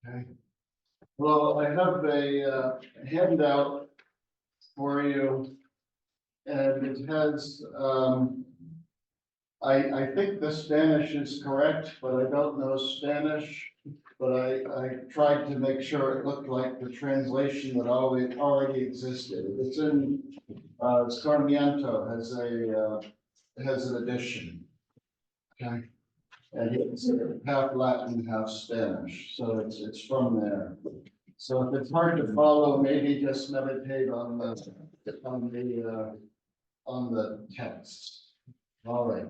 Okay. Well, I have a handout for you, and it has, I think the Spanish is correct, but I don't know Spanish. But I tried to make sure it looked like the translation that already existed. It's in, Sarmiento has an edition. Okay. And it's half Latin, half Spanish, so it's from there. So if it's hard to follow, maybe just meditate on the text. All right.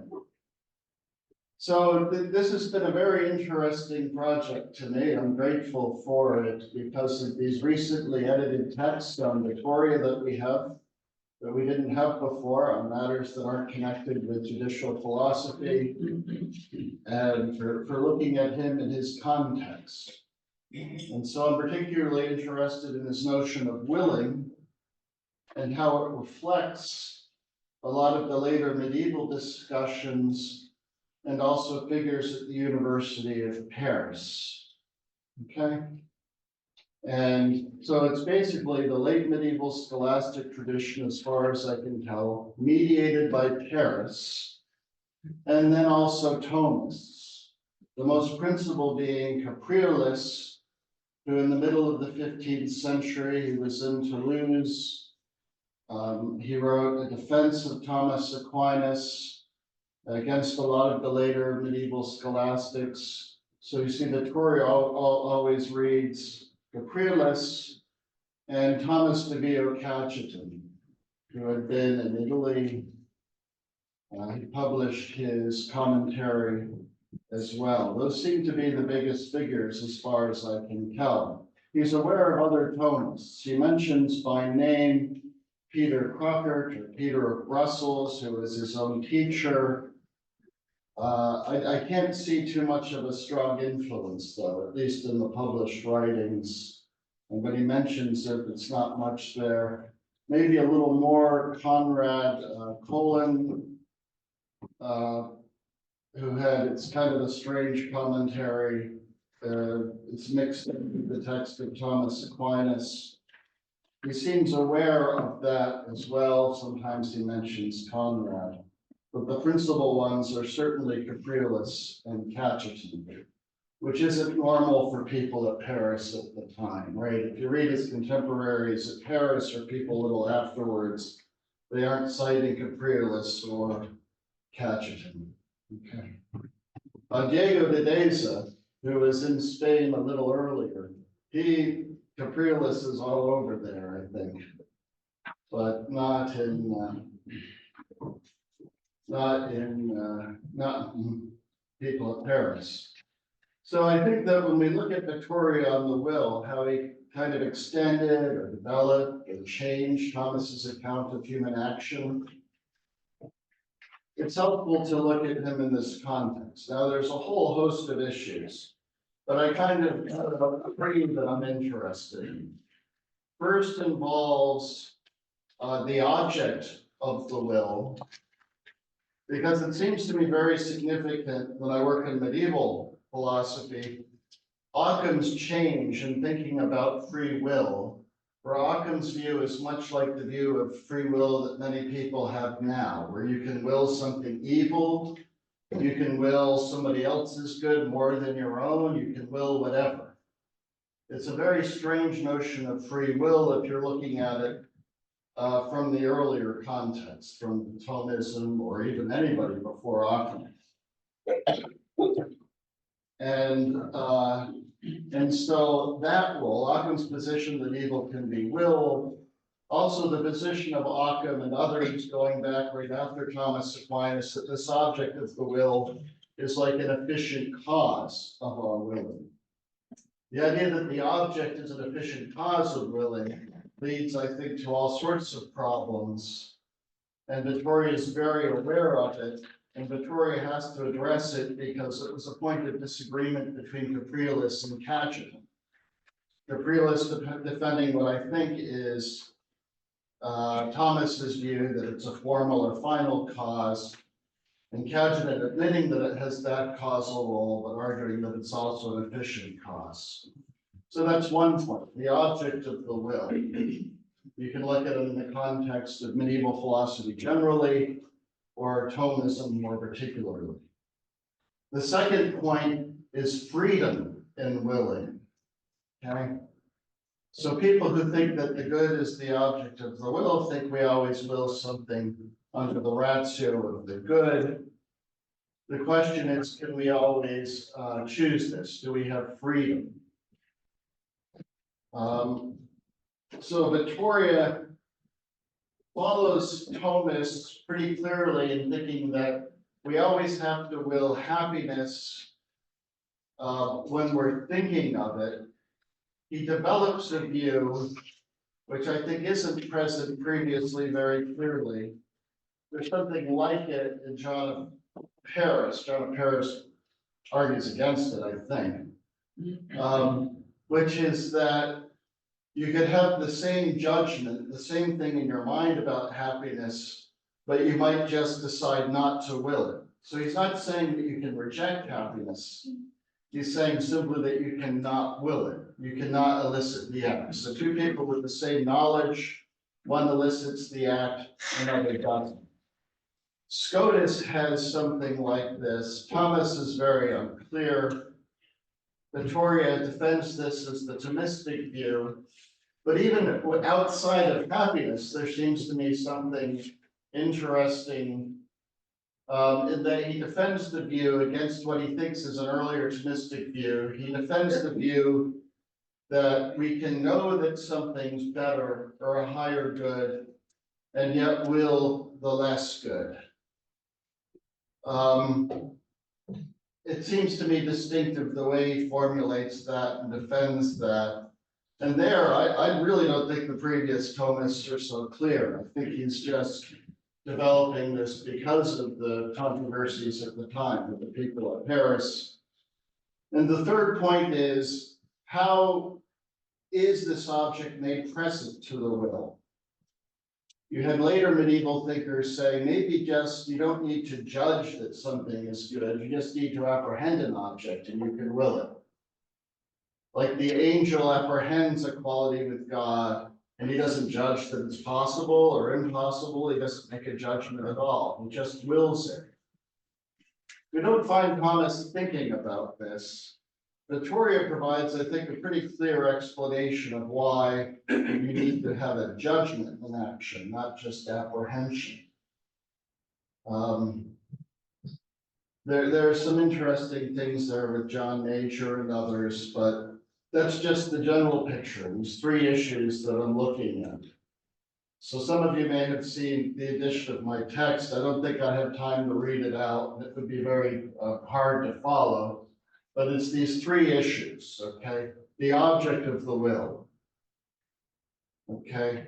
So this has been a very interesting project to me. I'm grateful for it because of these recently edited texts on Vitoria that we didn't have before on matters that aren't connected with judicial philosophy, and for looking at him in his context. And so I'm particularly interested in this notion of willing and how it reflects a lot of the later medieval discussions and also figures at the University of Paris. Okay. And so it's basically the late medieval scholastic tradition, as far as I can tell, mediated by Paris, and then also Thomists, the most principal being Capriolus, who in the middle of the 15th century, he was in Toulouse. He wrote a defense of Thomas Aquinas against a lot of the later medieval scholastics. So you see that Vitoria always reads Capriolus and Thomas de Vio Cajetan, who had been in Italy. He published his commentary as well. Those seem to be the biggest figures as far as I can tell. He's aware of other Thomists. He mentions by name Peter Crockert or Peter of Brussels, who was his own teacher. I can't see too much of a strong influence, though, at least in the published writings. And when he mentions it, it's not much there. Maybe a little more Conrad Colin, who had, it's kind of a strange commentary. It's mixed in with the text of Thomas Aquinas. He seems aware of that as well. Sometimes he mentions Conrad. But the principal ones are certainly Capriolus and Cajetan, which isn't normal for people at Paris at the time, right? If you read his contemporaries at Paris or people a little afterwards, they aren't citing Capriolus or Cajetan. Okay. Diego de Deza, who was in Spain a little earlier, Capriolus is all over there, I think, but not in people at Paris. So I think that when we look at Vitoria on the will, how he kind of extended or developed or changed Thomas's account of human action, it's helpful to look at him in this context. Now, there's a whole host of issues, but I kind of have three that I'm interested in. First involves the object of the will, because it seems to me very significant when I work in medieval philosophy. Occam's change in thinking about free will, where Occam's view is much like the view of free will that many people have now, where you can will something evil, you can will somebody else's good more than your own, you can will whatever. It's a very strange notion of free will if you're looking at it from the earlier context, from Thomism or even anybody before Occam. And so that role, Occam's position that evil can be willed, also the position of Occam and others going back right after Thomas Aquinas, that this object of the will is like an efficient cause of our willing. The idea that the object is an efficient cause of willing leads, I think, to all sorts of problems. And Vitoria is very aware of it, and Vitoria has to address it because it was a point of disagreement between Capriolus and Cajetan. Capriolus defending what I think is Thomas's view that it's a formal or final cause, and Cajetan admitting that it has that causal role, but arguing that it's also an efficient cause. So that's one point, the object of the will. You can look at it in the context of medieval philosophy generally, or Thomism more particularly. The second point is freedom in willing. Okay? So people who think that the good is the object of the will think we always will something under the ratio of the good. The question is, can we always choose this? Do we have freedom? So Vitoria follows Thomists pretty clearly in thinking that we always have to will happiness when we're thinking of it. He develops a view, which I think isn't present previously very clearly. There's something like it in John of Paris. John of Paris argues against it, I think, which is that you could have the same judgment, the same thing in your mind about happiness, but you might just decide not to will it. So he's not saying that you can reject happiness. He's saying simply that you cannot will it. You cannot elicit the act. So two people with the same knowledge, one elicits the act, another doesn't. Scotus has something like this. Thomas is very unclear. Vitoria defends this as the Thomistic view. But even outside of happiness, there seems to me something interesting in that he defends the view against what he thinks is an earlier Thomistic view. He defends the view that we can know that something's better or a higher good, and yet will the less good. It seems to me distinctive the way he formulates that and defends that. And there, I really don't think the previous Thomists are so clear. I think he's just developing this because of the controversies at the time with the people at Paris. And the third point is, how is this object made present to the will? You had later medieval thinkers say, maybe just you don't need to judge that something is good, you just need to apprehend an object and you can will it. Like the angel apprehends a quality with God, and he doesn't judge that it's possible or impossible. He doesn't make a judgment at all. He just wills it. We don't find Thomas thinking about this. Vitoria provides, I think, a pretty clear explanation of why you need to have a judgment in action, not just apprehension. There are some interesting things there with John Nature and others, but that's just the general picture, these three issues that I'm looking at. So some of you may have seen the edition of my text. I don't think I have time to read it out. It would be very hard to follow, but it's these three issues, okay? The object of the will, okay?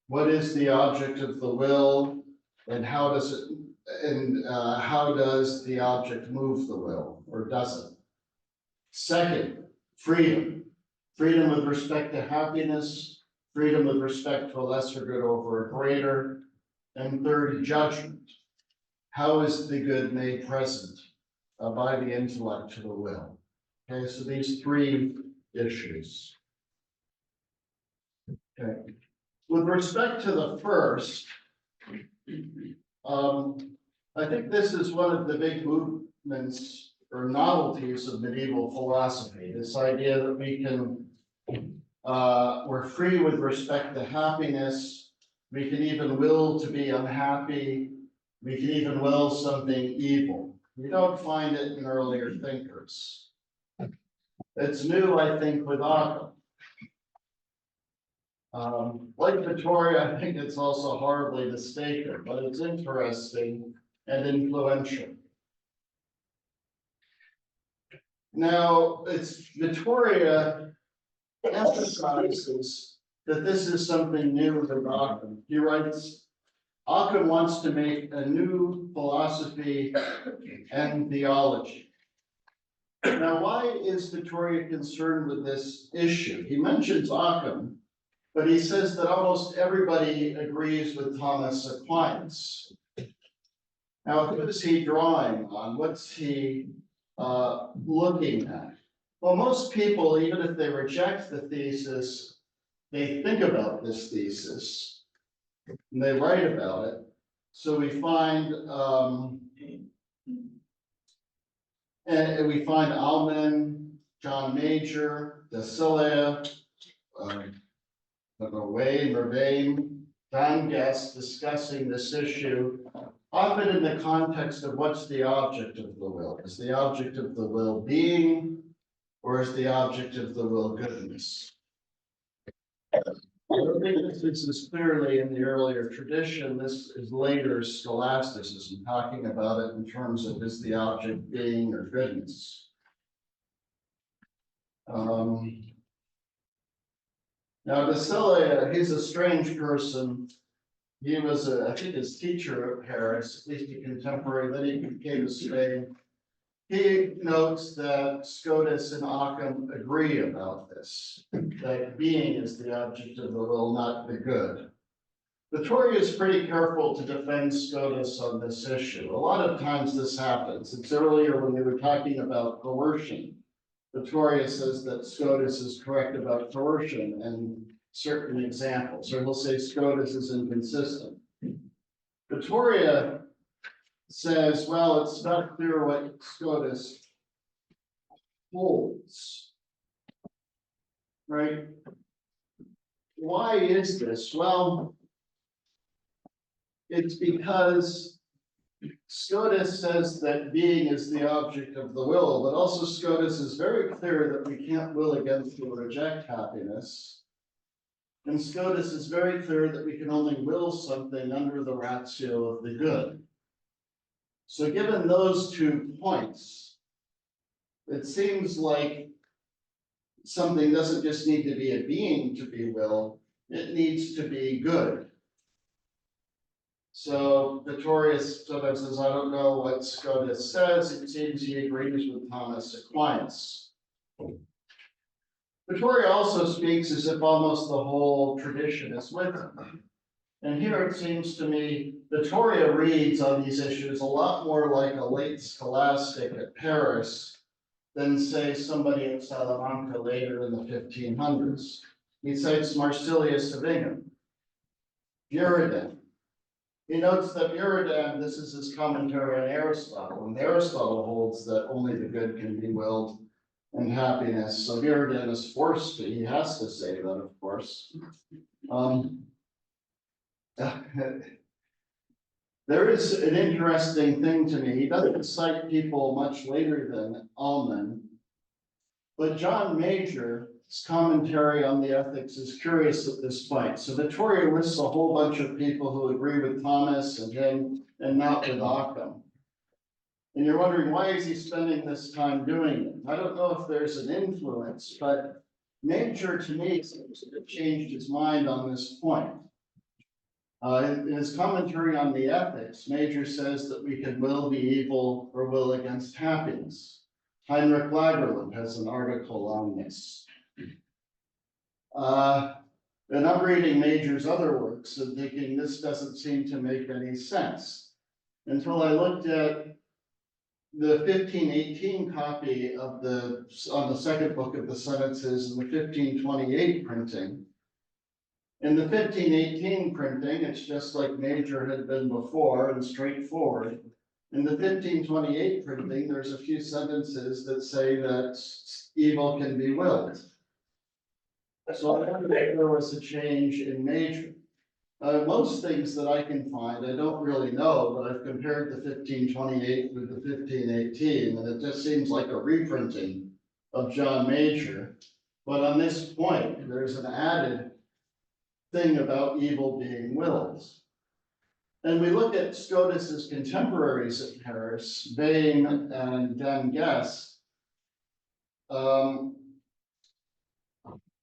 What is the object of the will, and how does it, and how does the object move the will, or does it? Second, freedom. Freedom with respect to happiness, freedom with respect to a lesser good over a greater, and third, judgment. How is the good made present by the intellect to the will? Okay, so these three issues. Okay, with respect to the first, I think this is one of the big movements or novelties of medieval philosophy, this idea that we can, we're free with respect to happiness, we can even will to be unhappy, we can even will something evil. We don't find it in earlier thinkers. It's new, I think, with Occam. Like Vitoria, I think it's also horribly mistaken, but it's interesting and influential. Now, it's Vitoria emphasizes that this is something new with Occam. He writes, Occam wants to make a new philosophy and theology. Now, why is Vitoria concerned with this issue? He mentions Occam, but he says that almost everybody agrees with Thomas Aquinas. Now, who is he drawing on? What's he looking at? Well, most people, even if they reject the thesis, they think about this thesis and they write about it. So we find Alman, John Major, Desilea, Mervain, Van Guest discussing this issue, often in the context of what's the object of the will. Is the object of the will being, or is the object of the will goodness? I don't think this is clearly in the earlier tradition. This is later scholasticism, talking about it in terms of is the object being or goodness. Now, Desilea, he's a strange person. He was, I think, his teacher at Paris, at least a contemporary. Then he came to Spain. He notes that Scotus and Occam agree about this, that being is the object of the will, not the good. Vitoria is pretty careful to defend Scotus on this issue. A lot of times this happens. It's earlier when we were talking about coercion. Vitoria says that Scotus is correct about coercion and certain examples, or he'll say Scotus is inconsistent. Vitoria says, well, it's not clear what Scotus holds, right? Why is this? Well, it's because Scotus says that being is the object of the will, but also Scotus is very clear that we can't will against or reject happiness. And Scotus is very clear that we can only will something under the ratio of the good. So given those 2 points, it seems like something doesn't just need to be a being to be will, it needs to be good. So Vitoria sometimes says, I don't know what Scotus says. It seems he agrees with Thomas Aquinas. Vitoria also speaks as if almost the whole tradition is with him. And here it seems to me, Vitoria reads on these issues a lot more like a late scholastic at Paris than, say, somebody at Salamanca later in the 1500s. He cites Marsilius of Ingham, Buridan. He notes that Buridan, this is his commentary on Aristotle, and Aristotle holds that only the good can be willed and happiness. So Buridan is forced to, he has to say that, of course. There is an interesting thing to me. He doesn't cite people much later than Alman, but John Major's commentary on the ethics is curious at this point. So Vitoria lists a whole bunch of people who agree with Thomas and him and not with Occam. And you're wondering, why is he spending this time doing it? I don't know if there's an influence, but Major to me seems to have changed his mind on this point. In his commentary on the ethics, Major says that we can will the evil or will against happiness. Heinrich Lagerlöf has an article on this. And I'm reading Major's other works and thinking this doesn't seem to make any sense until I looked at the 1518 copy of on the second book of the sentences and the 1528 printing. In the 1518 printing, it's just like Major had been before and straightforward. In the 1528 printing, there's a few sentences that say that evil can be willed. So I wonder if there was a change in Major. Most things that I can find, I don't really know, but I've compared the 1528 with the 1518, and it just seems like a reprinting of John Major. But on this point, there's an added thing about evil being willed. And we look at Scotus's contemporaries at Paris, Bain and Van Guest.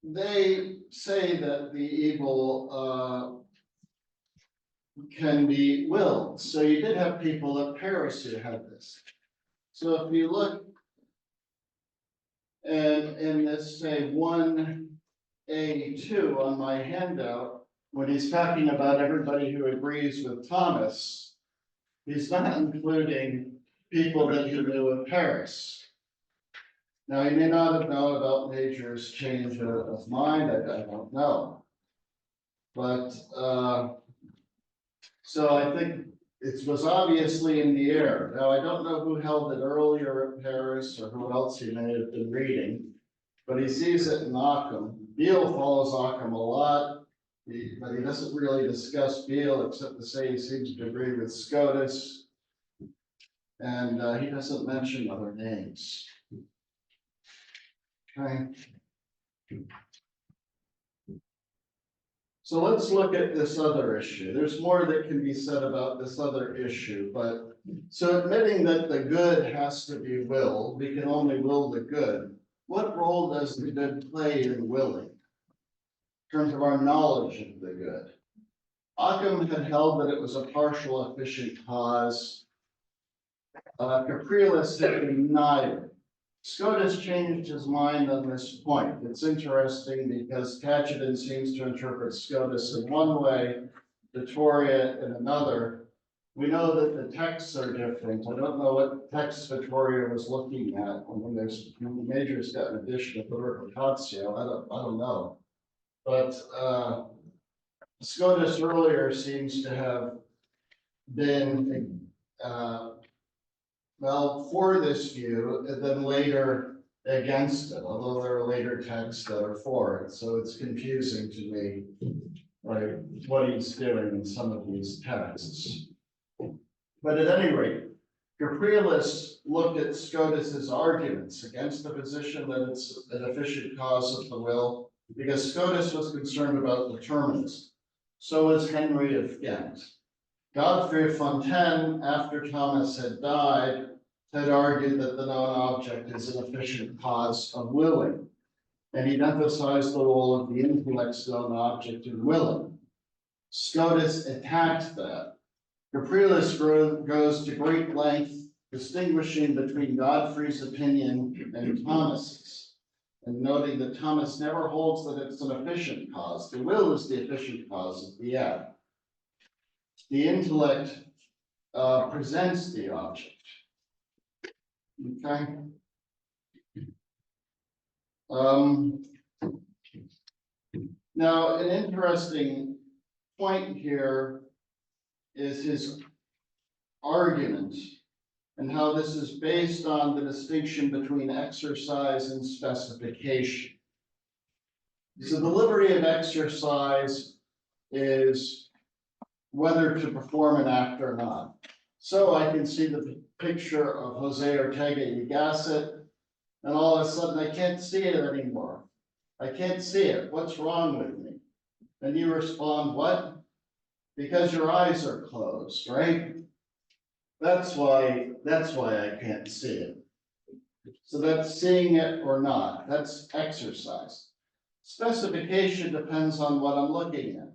They say that the evil can be willed. So you did have people at Paris who had this. So if you look and in this, say, 1A2 on my handout, when he's talking about everybody who agrees with Thomas, he's not including people that he knew in Paris. Now, he may not have known about Major's change of mind, I don't know. But, so I think it was obviously in the air. Now, I don't know who held it earlier at Paris or who else he may have been reading, but he sees it in Occam. Beale follows Occam a lot, but he doesn't really discuss Beale except to say he seems to agree with Scotus. And he doesn't mention other names. Okay. So let's look at this other issue. There's more that can be said about this other issue, but so admitting that the good has to be willed, we can only will the good. What role does the good play in willing in terms of our knowledge of the good? Occam had held that it was a partial efficient cause. Capriles had denied it. Scotus changed his mind on this point. It's interesting because Cajetan seems to interpret Scotus in one way, Vitoria in another. We know that the texts are different. I don't know what text Vitoria was looking at when Major's got an edition of the Mercatio. I don't know. But Scotus earlier seems to have been well, for this view, and then later against it, although there are later texts that are for it. So it's confusing to me, right, what he's doing in some of these texts. But at any rate, Capriles looked at Scotus's arguments against the position that it's an efficient cause of the will, because Scotus was concerned about determinism. So was Henry of Ghent. Godfrey of Fontaine, after Thomas had died, had argued that the known object is an efficient cause of willing, and he'd emphasized the role of the intellect's known object in willing. Scotus attacked that. Capriles goes to great length distinguishing between Godfrey's opinion and Thomas's, and noting that Thomas never holds that it's an efficient cause. The will is the efficient cause of the act. The intellect presents the object. Okay. Now, an interesting point here is his argument and how this is based on the distinction between exercise and specification. So the liberty of exercise is whether to perform an act or not. So I can see the picture of Jose Ortega y Gasset, and all of a sudden I can't see it anymore. I can't see it. What's wrong with me? And you respond, what? Because your eyes are closed, right? That's why I can't see it. So that's seeing it or not. That's exercise. Specification depends on what I'm looking at.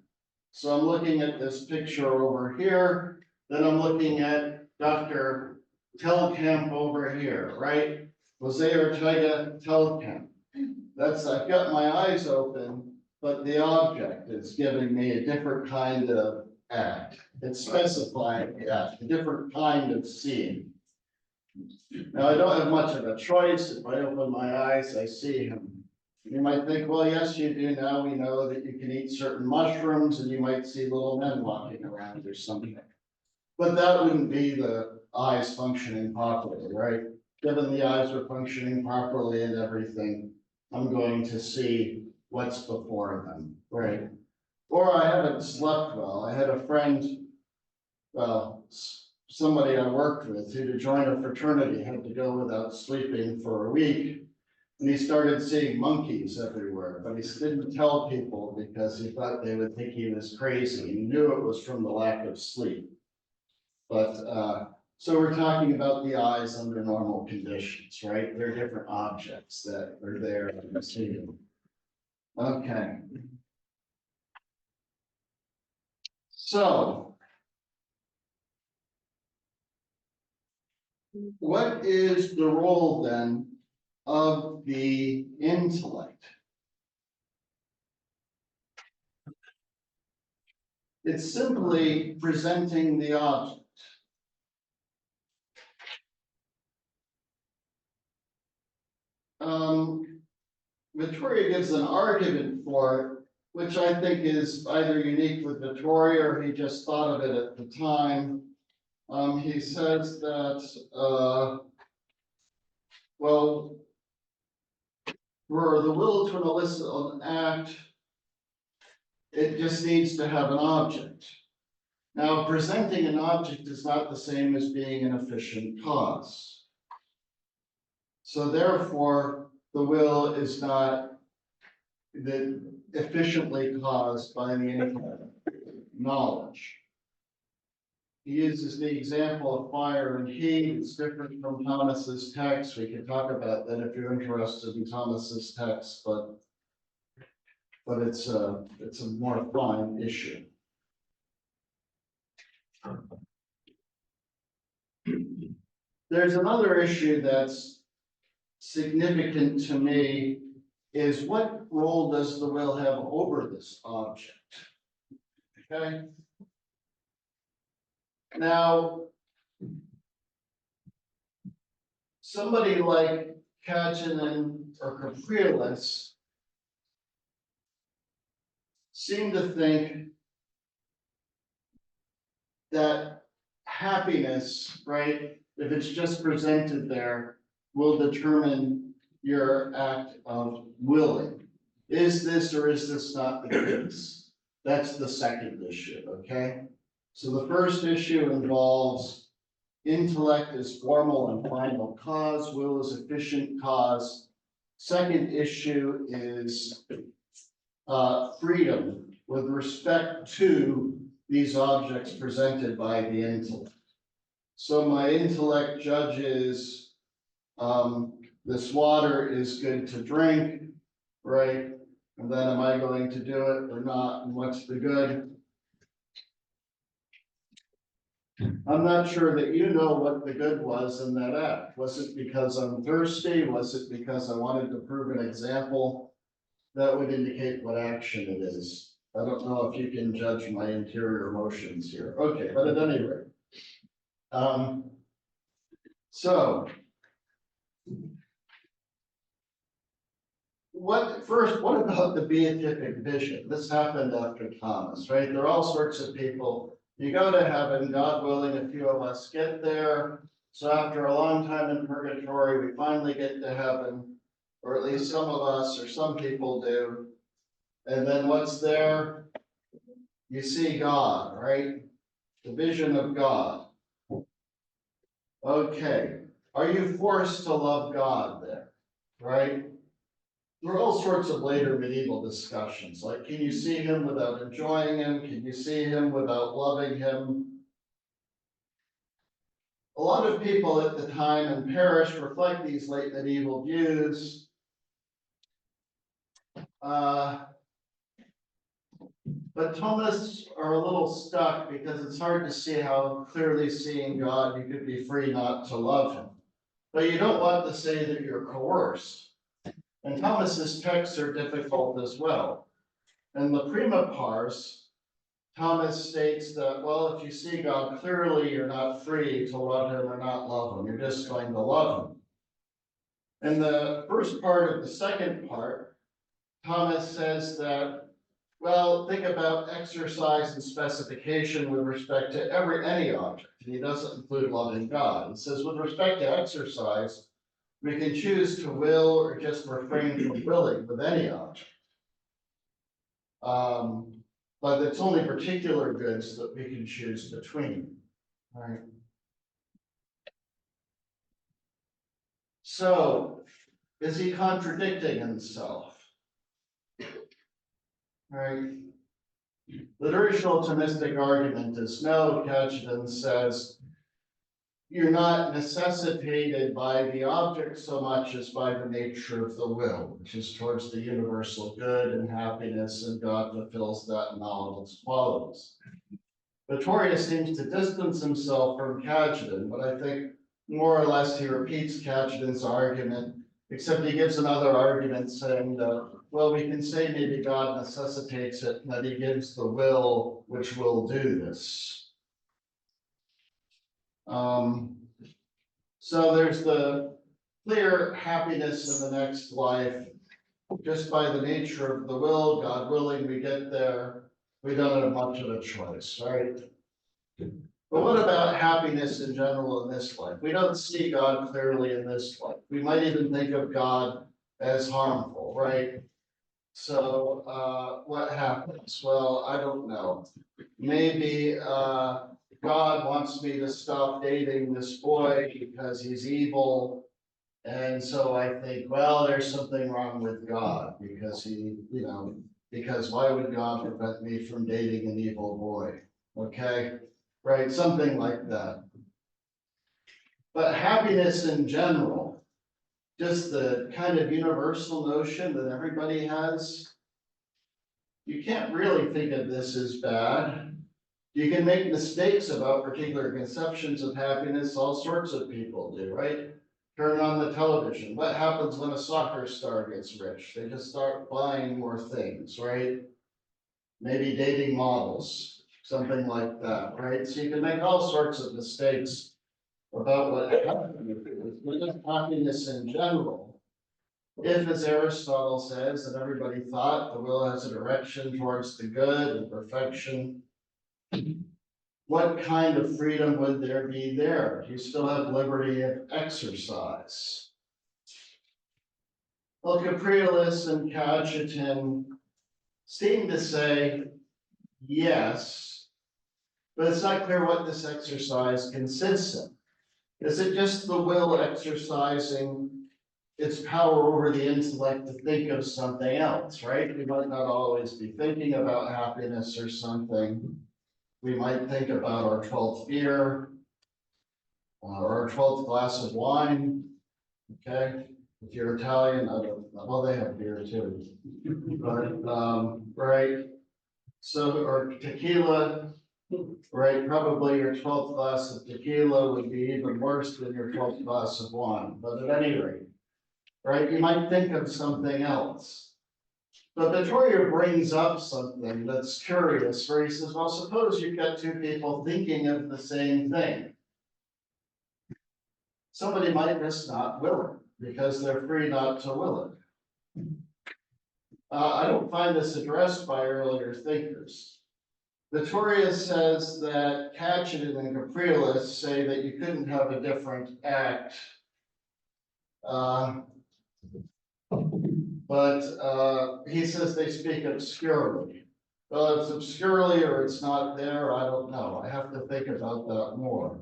So I'm looking at this picture over here, then I'm looking at Dr. Telkamp over here, right? Jose Ortega Telkamp. I've got my eyes open, but the object is giving me a different kind of act. It's specifying the act, a different kind of seeing. Now, I don't have much of a choice. If I open my eyes, I see him. You might think, well, yes, you do. Now we know that you can eat certain mushrooms and you might see little men walking around or something. But that wouldn't be the eyes functioning properly, right? Given the eyes are functioning properly and everything, I'm going to see what's before them, right? Or I haven't slept well. I had a friend, well, somebody I worked with who to join a fraternity had to go without sleeping for a week. And he started seeing monkeys everywhere, but he didn't tell people because he thought they would think he was crazy. He knew it was from the lack of sleep. But so we're talking about the eyes under normal conditions, right? They're different objects that are there and see them. Okay. So what is the role then of the intellect? It's simply presenting the object. Vitoria gives an argument for it, which I think is either unique with Vitoria or he just thought of it at the time. He says that, well, for the will to elicit an act, it just needs to have an object. Now, presenting an object is not the same as being an efficient cause. So therefore, the will is not efficiently caused by the intellect, knowledge. He uses the example of fire and heat. It's different from Thomas's text. We can talk about that if you're interested in Thomas's text, but it's a more fine issue. There's another issue that's significant to me, is what role does the will have over this object? Okay. Now, somebody like Kaginen or Capriles seem to think that happiness, right, if it's just presented there, will determine your act of willing. Is this or is this not the case? That's the second issue, okay? So the first issue involves intellect as formal and final cause, will as efficient cause. Second issue is freedom with respect to these objects presented by the intellect. So my intellect judges this water is good to drink, right? And then am I going to do it or not? And what's the good? I'm not sure that you know what the good was in that act. Was it because I'm thirsty? Was it because I wanted to prove an example? That would indicate what action it is. I don't know if you can judge my interior emotions here. Okay, but at any rate. What about the beatific vision? This happened after Thomas, right? There are all sorts of people. You go to heaven, God willing, a few of us get there. So after a long time in purgatory, we finally get to heaven, or at least some of us or some people do. And then what's there? You see God, right? The vision of God. Okay. Are you forced to love God there, right? There are all sorts of later medieval discussions, like, can you see him without enjoying him? Can you see him without loving him? A lot of people at the time in Paris reflect these late medieval views. But Thomists are a little stuck because it's hard to see how clearly seeing God, you could be free not to love him. But you don't want to say that you're coerced. And Thomas's texts are difficult as well. In the Prima Pars, Thomas states that, well, if you see God clearly, you're not free to love him or not love him. You're just going to love him. In the first part of the second part, Thomas says that, well, think about exercise and specification with respect to any object. And he doesn't include loving God. He says, with respect to exercise, we can choose to will or just refrain from willing with any object. But it's only particular goods that we can choose between, right? So, is he contradicting himself? Right? The traditional Thomistic argument is no. Kaginen says, you're not necessitated by the object so much as by the nature of the will, which is towards the universal good and happiness, and God fulfills that in all of its qualities. Vitoria seems to distance himself from Kaginen, but I think more or less he repeats Kaginen's argument, except he gives another argument saying that, well, we can say maybe God necessitates it, and that he gives the will which will do this. So there's the clear happiness in the next life, just by the nature of the will, God willing, we get there. We don't have much of a choice, right? But what about happiness in general in this life? We don't see God clearly in this life. We might even think of God as harmful, right? So what happens? Well, I don't know. Maybe God wants me to stop dating this boy because he's evil. And so I think, well, there's something wrong with God because because why would God prevent me from dating an evil boy? Okay, right, something like that. But happiness in general, just the kind of universal notion that everybody has, you can't really think of this as bad. You can make mistakes about particular conceptions of happiness. All sorts of people do, right? Turn on the television. What happens when a soccer star gets rich? They just start buying more things, right? Maybe dating models, something like that, right? So you can make all sorts of mistakes about what happiness in general. If, as Aristotle says, and everybody thought, the will has a direction towards the good and perfection, what kind of freedom would there be there? You still have liberty of exercise. Well, Capriolus and Cajetan seem to say yes, but it's not clear what this exercise consists in. Is it just the will exercising its power over the intellect to think of something else, right? We might not always be thinking about happiness or something. We might think about our 12th beer or our 12th glass of wine, okay? If you're Italian, I don't know, well, they have beer too, but, right? So, or tequila, right? Probably your 12th glass of tequila would be even worse than your 12th glass of wine, but at any rate, right? You might think of something else. But Vitoria brings up something that's curious, where he says, well, suppose you've got two people thinking of the same thing. Somebody might just not will it because they're free not to will it. I don't find this addressed by earlier thinkers. Vitoria says that Cajetan and Capriolus say that you couldn't have a different act. But he says they speak obscurely. Well, it's obscurely or it's not there, I don't know. I have to think about that more.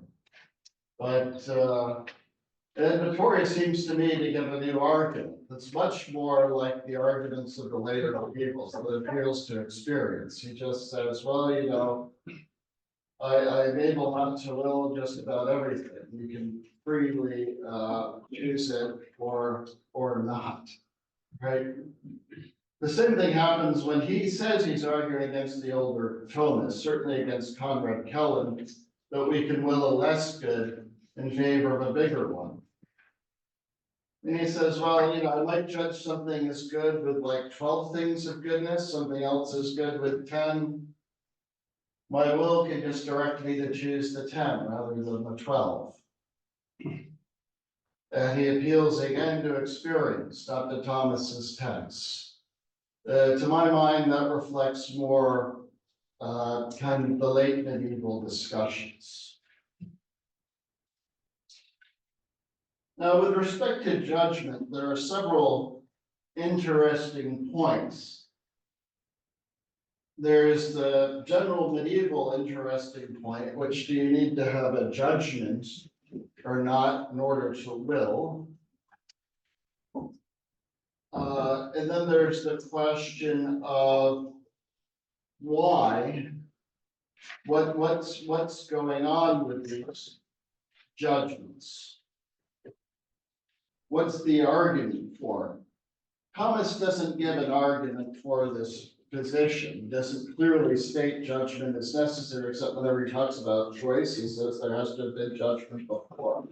But Vitoria seems to me to give a new argument that's much more like the arguments of the later peoples that appeals to experience. He just says, well, I'm able not to will just about everything. You can freely choose it or not. Right? The same thing happens when he says he's arguing against the older Thomists, certainly against Conrad Kellen, that we can will a less good in favor of a bigger one. And he says, well, I might judge something as good with like 12 things of goodness, something else is good with 10. My will can just direct me to choose the 10 rather than the 12. And he appeals again to experience, not to Thomas's text. To my mind, that reflects more kind of the late medieval discussions. Now, with respect to judgment, there are several interesting points. There's the general medieval interesting point, which do you need to have a judgment or not in order to will? And then there's the question of why, what's going on with these judgments? What's the argument for it? Thomas doesn't give an argument for this position, doesn't clearly state judgment is necessary, except whenever he talks about choice, he says there has to have been judgment before.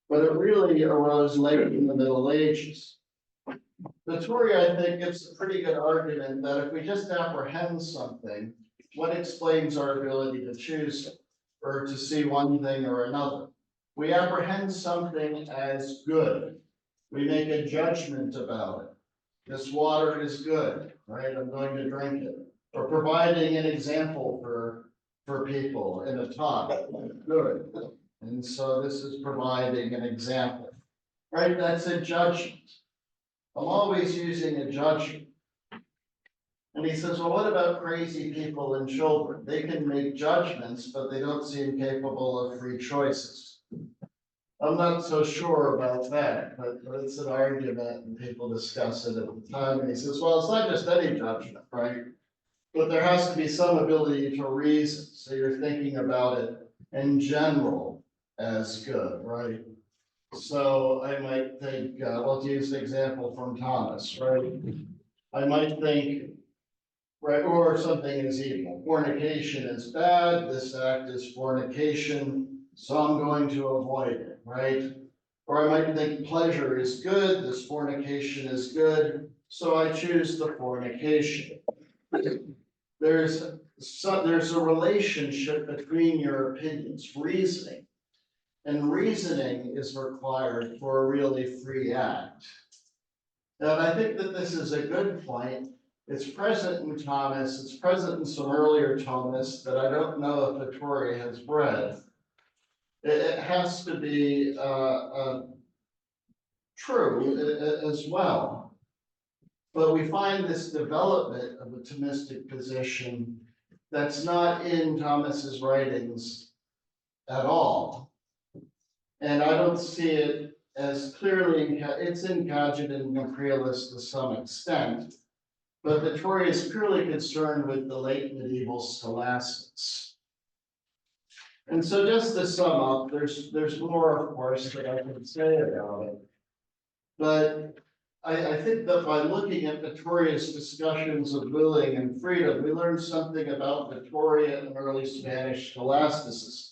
But it really arose late in the Middle Ages. Vitoria, I think, gives a pretty good argument that if we just apprehend something, what explains our ability to choose it or to see one thing or another? We apprehend something as good. We make a judgment about it. This water is good, right? I'm going to drink it. Or providing an example for people in a talk, good. And so this is providing an example, right? That's a judgment. I'm always using a judgment. And he says, well, what about crazy people and children? They can make judgments, but they don't seem capable of free choices. I'm not so sure about that, but it's an argument and people discuss it at the time. And he says, well, it's not just any judgment, right? But there has to be some ability to reason. So you're thinking about it in general as good, right? So I might think, let's use the example from Thomas, right? I might think, right, or something is evil. Fornication is bad. This act is fornication, so I'm going to avoid it, right? Or I might think pleasure is good. This fornication is good, so I choose the fornication. There's a relationship between your opinions, reasoning. And reasoning is required for a really free act. And I think that this is a good point. It's present in Thomas, it's present in some earlier Thomas that I don't know if Vitoria has read. It has to be true as well. But we find this development of a Thomistic position that's not in Thomas's writings at all. And I don't see it as clearly, it's in Cogit and Capriolus to some extent, but Vitoria is purely concerned with the late medieval scholastics. And so just to sum up, there's more, of course, that I can say about it. But I think that by looking at Vitoria's discussions of willing and freedom, we learn something about Vitoria and early Spanish scholasticism.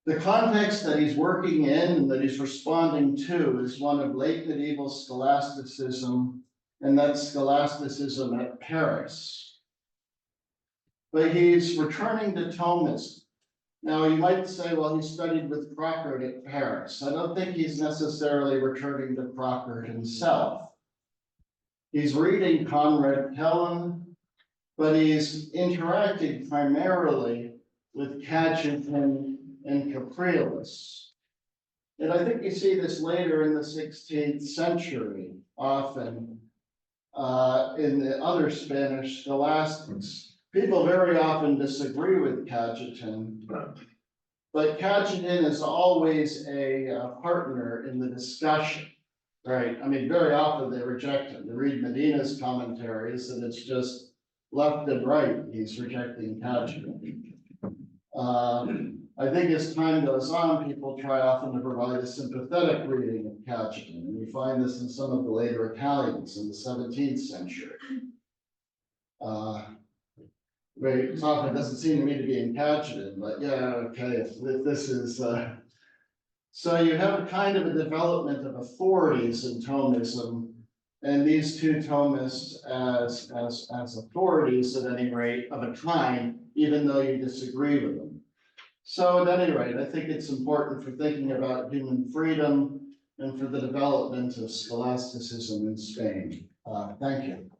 The context that he's working in and that he's responding to is one of late medieval scholasticism, and that's scholasticism at Paris. But he's returning to Thomism. Now, you might say, well, he studied with Crockett at Paris. I don't think he's necessarily returning to Crockett himself. He's reading Conrad Kellen, but he's interacting primarily with Cajetan and Capriolus. And I think you see this later in the 16th century, often in the other Spanish scholastics. People very often disagree with Cajetan, but Cajetan is always a partner in the discussion, right? I mean, very often they reject him. They read Medina's commentaries and it's just left and right. He's rejecting Cajetan. I think as time goes on, people try often to provide a sympathetic reading of Cajetan, and we find this in some of the later Italians in the 17th century. Very often doesn't seem to me to be in Cajetan, but yeah, okay, if this is, so you have a kind of a development of authorities in Thomism, and these two Thomists as authorities at any rate of a kind, even though you disagree with them. So at any rate, I think it's important for thinking about human freedom and for the development of scholasticism in Spain. Thank you.